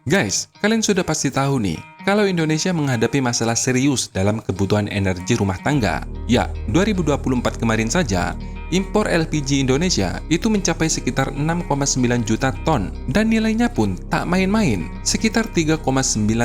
Guys, kalian sudah pasti tahu nih, kalau Indonesia menghadapi masalah serius dalam kebutuhan energi rumah tangga. Ya, 2024 kemarin saja, impor LPG Indonesia itu mencapai sekitar 6,9 juta ton dan nilainya pun tak main-main, sekitar 3,9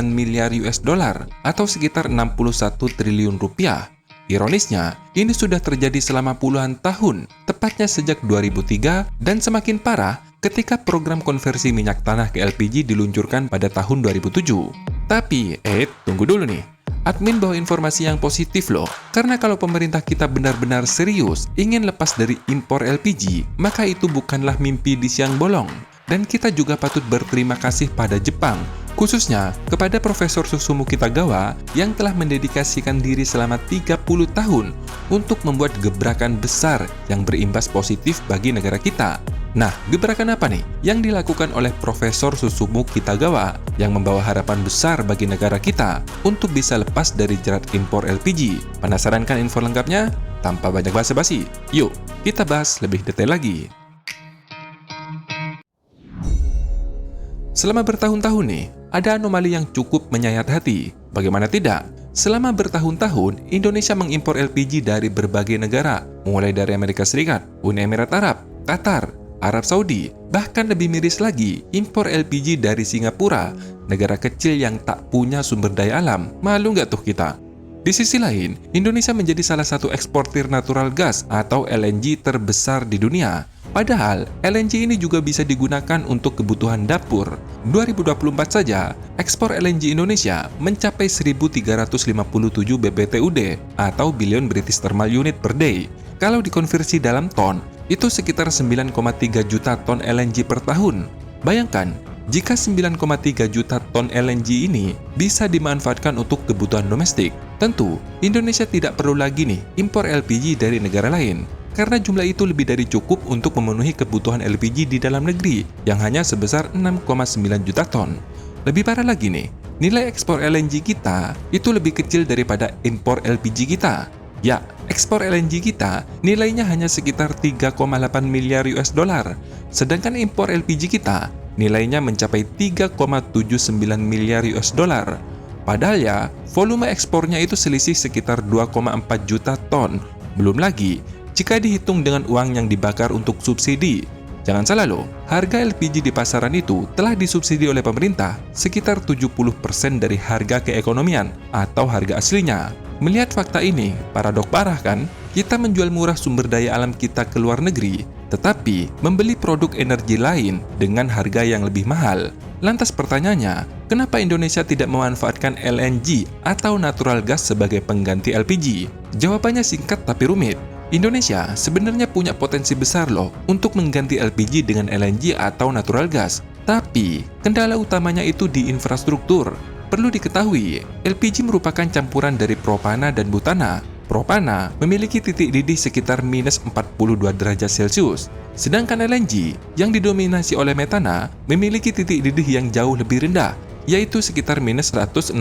miliar US dollar atau sekitar 61 triliun rupiah. Ironisnya, ini sudah terjadi selama puluhan tahun, tepatnya sejak 2003 dan semakin parah ketika program konversi minyak tanah ke LPG diluncurkan pada tahun 2007. Tapi, tunggu dulu nih. Admin bawa informasi yang positif loh, karena kalau pemerintah kita benar-benar serius ingin lepas dari impor LPG, maka itu bukanlah mimpi di siang bolong. Dan kita juga patut berterima kasih pada Jepang, khususnya kepada Profesor Susumu Kitagawa yang telah mendedikasikan diri selama 30 tahun untuk membuat gebrakan besar yang berimbas positif bagi negara kita. Nah, gebrakan apa nih yang dilakukan oleh Profesor Susumu Kitagawa yang membawa harapan besar bagi negara kita untuk bisa lepas dari jerat impor LPG? Penasaran kan info lengkapnya? Tanpa banyak basa-basi, yuk kita bahas lebih detail lagi. Selama bertahun-tahun nih, ada anomali yang cukup menyayat hati. Bagaimana tidak? Selama bertahun-tahun, Indonesia mengimpor LPG dari berbagai negara, mulai dari Amerika Serikat, Uni Emirat Arab, Qatar, Arab Saudi, bahkan lebih miris lagi, impor LPG dari Singapura, negara kecil yang tak punya sumber daya alam. Malu nggak tuh kita? Di sisi lain, Indonesia menjadi salah satu eksportir natural gas atau LNG terbesar di dunia. Padahal, LNG ini juga bisa digunakan untuk kebutuhan dapur. 2024 saja, ekspor LNG Indonesia mencapai 1.357 BBTUD atau Billion British Thermal Unit per day. Kalau dikonversi dalam ton, itu sekitar 9,3 juta ton LNG per tahun. Bayangkan, jika 9,3 juta ton LNG ini bisa dimanfaatkan untuk kebutuhan domestik, tentu Indonesia tidak perlu lagi nih impor LPG dari negara lain. Karena jumlah itu lebih dari cukup untuk memenuhi kebutuhan LPG di dalam negeri yang hanya sebesar 6,9 juta ton. Lebih parah lagi nih, nilai ekspor LNG kita itu lebih kecil daripada impor LPG kita. Ya, ekspor LNG kita nilainya hanya sekitar 3,8 miliar US dollar, sedangkan impor LPG kita nilainya mencapai 3,79 miliar US dollar. Padahal ya, volume ekspornya itu selisih sekitar 2,4 juta ton. Belum lagi, jika dihitung dengan uang yang dibakar untuk subsidi. Jangan salah loh, harga LPG di pasaran itu telah disubsidi oleh pemerintah sekitar 70% dari harga keekonomian atau harga aslinya. Melihat fakta ini, paradok parah kan? Kita menjual murah sumber daya alam kita ke luar negeri, tetapi membeli produk energi lain dengan harga yang lebih mahal. Lantas pertanyaannya, kenapa Indonesia tidak memanfaatkan LNG atau natural gas sebagai pengganti LPG? Jawabannya singkat tapi rumit. Indonesia sebenarnya punya potensi besar loh untuk mengganti LPG dengan LNG atau natural gas. Tapi, kendala utamanya itu di infrastruktur. Perlu diketahui, LPG merupakan campuran dari propana dan butana. Propana memiliki titik didih sekitar minus 42 derajat Celcius, sedangkan LNG yang didominasi oleh metana memiliki titik didih yang jauh lebih rendah, yaitu sekitar minus 161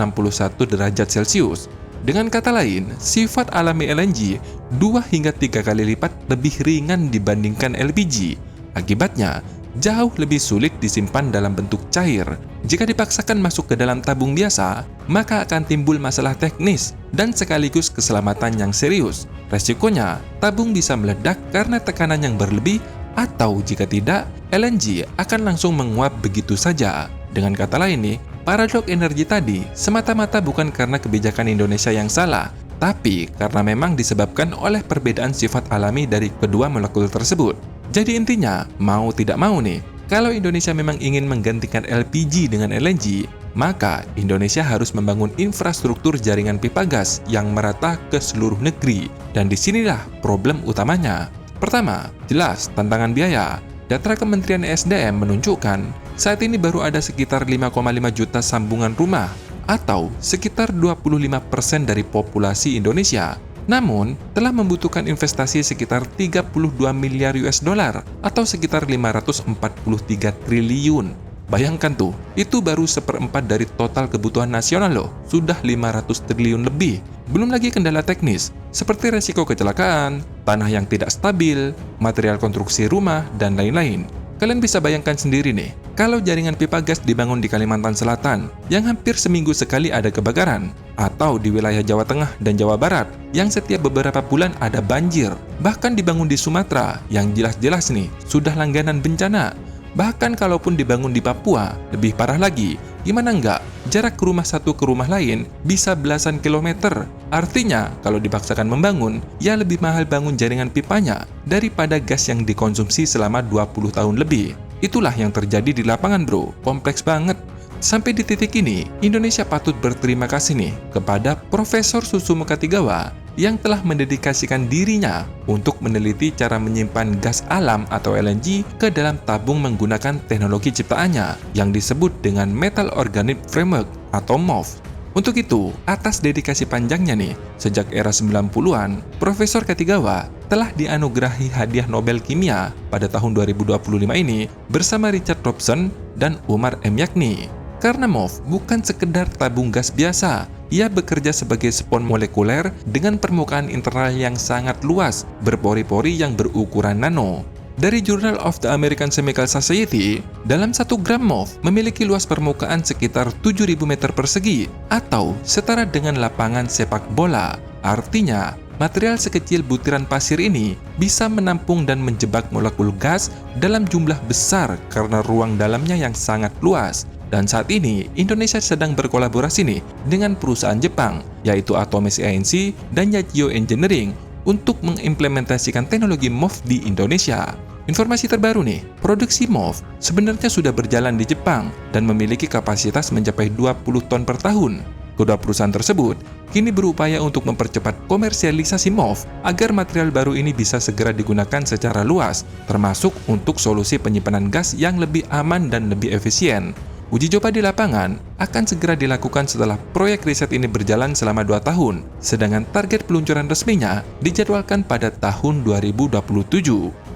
derajat Celcius. Dengan kata lain, sifat alami LNG 2 hingga 3 kali lipat lebih ringan dibandingkan LPG. Akibatnya, jauh lebih sulit disimpan dalam bentuk cair. Jika dipaksakan masuk ke dalam tabung biasa, maka akan timbul masalah teknis dan sekaligus keselamatan yang serius. Resikonya, tabung bisa meledak karena tekanan yang berlebih, atau jika tidak, LNG akan langsung menguap begitu saja. Dengan kata lain nih, paradok energi tadi semata-mata bukan karena kebijakan Indonesia yang salah, tapi karena memang disebabkan oleh perbedaan sifat alami dari kedua molekul tersebut. Jadi intinya, mau tidak mau nih, kalau Indonesia memang ingin menggantikan LPG dengan LNG, maka Indonesia harus membangun infrastruktur jaringan pipa gas yang merata ke seluruh negeri. Dan disinilah problem utamanya. Pertama, jelas tantangan biaya. Data Kementerian ESDM menunjukkan saat ini baru ada sekitar 5,5 juta sambungan rumah atau sekitar 25% dari populasi Indonesia. Namun, telah membutuhkan investasi sekitar 32 miliar US dollar atau sekitar 543 triliun. Bayangkan tuh, itu baru 1/4 dari total kebutuhan nasional loh, sudah 500 triliun lebih. Belum lagi kendala teknis, seperti resiko kecelakaan, tanah yang tidak stabil, material konstruksi rumah, dan lain-lain. Kalian bisa bayangkan sendiri nih, kalau jaringan pipa gas dibangun di Kalimantan Selatan, yang hampir seminggu sekali ada kebakaran, atau di wilayah Jawa Tengah dan Jawa Barat, yang setiap beberapa bulan ada banjir, bahkan dibangun di Sumatera, yang jelas-jelas nih, sudah langganan bencana. Bahkan kalaupun dibangun di Papua, lebih parah lagi, gimana enggak? Jarak rumah satu ke rumah lain bisa belasan kilometer. Artinya, kalau dipaksakan membangun, ya lebih mahal bangun jaringan pipanya daripada gas yang dikonsumsi selama 20 tahun lebih. Itulah yang terjadi di lapangan bro, kompleks banget. Sampai di titik ini, Indonesia patut berterima kasih nih kepada Profesor Susumu Katigawa yang telah mendedikasikan dirinya untuk meneliti cara menyimpan gas alam atau LNG ke dalam tabung menggunakan teknologi ciptaannya yang disebut dengan Metal Organic Framework atau MOF. Untuk itu, atas dedikasi panjangnya nih, sejak era 90-an, Profesor Katigawa telah dianugerahi hadiah Nobel Kimia pada tahun 2025 ini bersama Richard Robson dan Umar M. Yakni. Karena MOF bukan sekedar tabung gas biasa, ia bekerja sebagai spon molekuler dengan permukaan internal yang sangat luas, berpori-pori yang berukuran nano. Dari Journal of the American Chemical Society, dalam 1 gram MOF memiliki luas permukaan sekitar 7.000 meter persegi atau setara dengan lapangan sepak bola. Artinya, material sekecil butiran pasir ini bisa menampung dan menjebak molekul gas dalam jumlah besar karena ruang dalamnya yang sangat luas. Dan saat ini, Indonesia sedang berkolaborasi nih dengan perusahaan Jepang, yaitu Atomis Inc. dan Yachio Engineering untuk mengimplementasikan teknologi MOF di Indonesia. Informasi terbaru nih, produksi MOF sebenarnya sudah berjalan di Jepang dan memiliki kapasitas mencapai 20 ton per tahun. Kedua perusahaan tersebut kini berupaya untuk mempercepat komersialisasi MOF agar material baru ini bisa segera digunakan secara luas, termasuk untuk solusi penyimpanan gas yang lebih aman dan lebih efisien. Uji coba di lapangan akan segera dilakukan setelah proyek riset ini berjalan selama 2 tahun, sedangkan target peluncuran resminya dijadwalkan pada tahun 2027.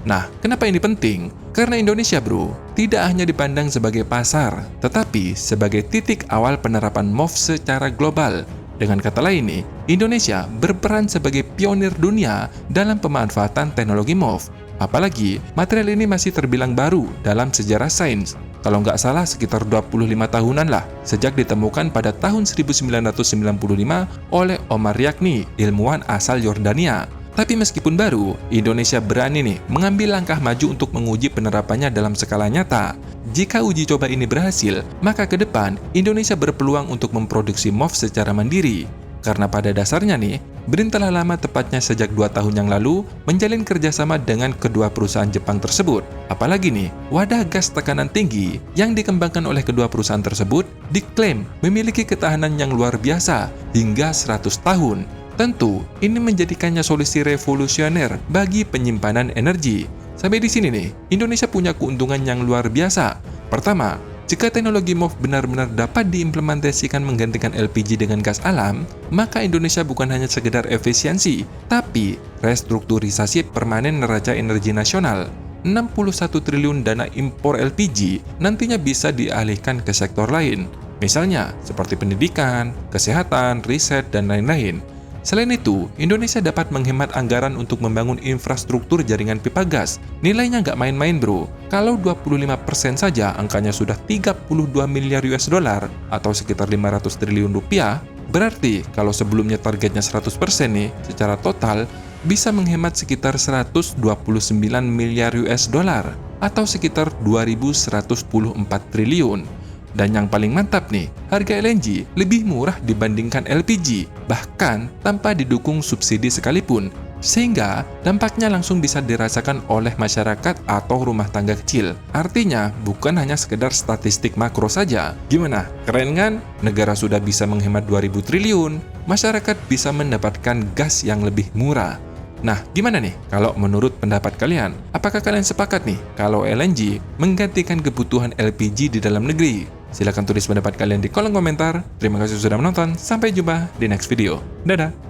Nah, kenapa ini penting? Karena Indonesia bro, tidak hanya dipandang sebagai pasar, tetapi sebagai titik awal penerapan MOF secara global. Dengan kata lain nih, Indonesia berperan sebagai pionir dunia dalam pemanfaatan teknologi MOF. Apalagi, material ini masih terbilang baru dalam sejarah sains. Kalau nggak salah sekitar 25 tahunan lah, sejak ditemukan pada tahun 1995 oleh Omar Yakni, ilmuwan asal Yordania. Tapi meskipun baru, Indonesia berani nih mengambil langkah maju untuk menguji penerapannya dalam skala nyata. Jika uji coba ini berhasil, maka ke depan Indonesia berpeluang untuk memproduksi MOF secara mandiri. Karena pada dasarnya nih, BRIN telah lama, tepatnya sejak 2 tahun yang lalu, menjalin kerjasama dengan kedua perusahaan Jepang tersebut. Apalagi nih, wadah gas tekanan tinggi yang dikembangkan oleh kedua perusahaan tersebut diklaim memiliki ketahanan yang luar biasa hingga 100 tahun. Tentu, ini menjadikannya solusi revolusioner bagi penyimpanan energi. Sampai di sini nih, Indonesia punya keuntungan yang luar biasa. Pertama, jika teknologi MOF benar-benar dapat diimplementasikan menggantikan LPG dengan gas alam, maka Indonesia bukan hanya sekedar efisiensi, tapi restrukturisasi permanen neraca energi nasional. 61 triliun dana impor LPG nantinya bisa dialihkan ke sektor lain, misalnya seperti pendidikan, kesehatan, riset, dan lain-lain. Selain itu, Indonesia dapat menghemat anggaran untuk membangun infrastruktur jaringan pipa gas. Nilainya nggak main-main bro. Kalau 25% saja angkanya sudah 32 miliar US dollar atau sekitar 500 triliun rupiah. Berarti kalau sebelumnya targetnya 100% nih, secara total bisa menghemat sekitar 129 miliar US dollar atau sekitar 2.114 triliun. Dan yang paling mantap nih, harga LNG lebih murah dibandingkan LPG, bahkan tanpa didukung subsidi sekalipun, sehingga dampaknya langsung bisa dirasakan oleh masyarakat atau rumah tangga kecil. Artinya, bukan hanya sekedar statistik makro saja. Gimana? Keren kan? Negara sudah bisa menghemat 2.000 triliun, masyarakat bisa mendapatkan gas yang lebih murah. Nah, gimana nih kalau menurut pendapat kalian? Apakah kalian sepakat nih kalau LNG menggantikan kebutuhan LPG di dalam negeri? Silahkan tulis pendapat kalian di kolom komentar. Terima kasih sudah menonton. Sampai jumpa di next video. Dadah!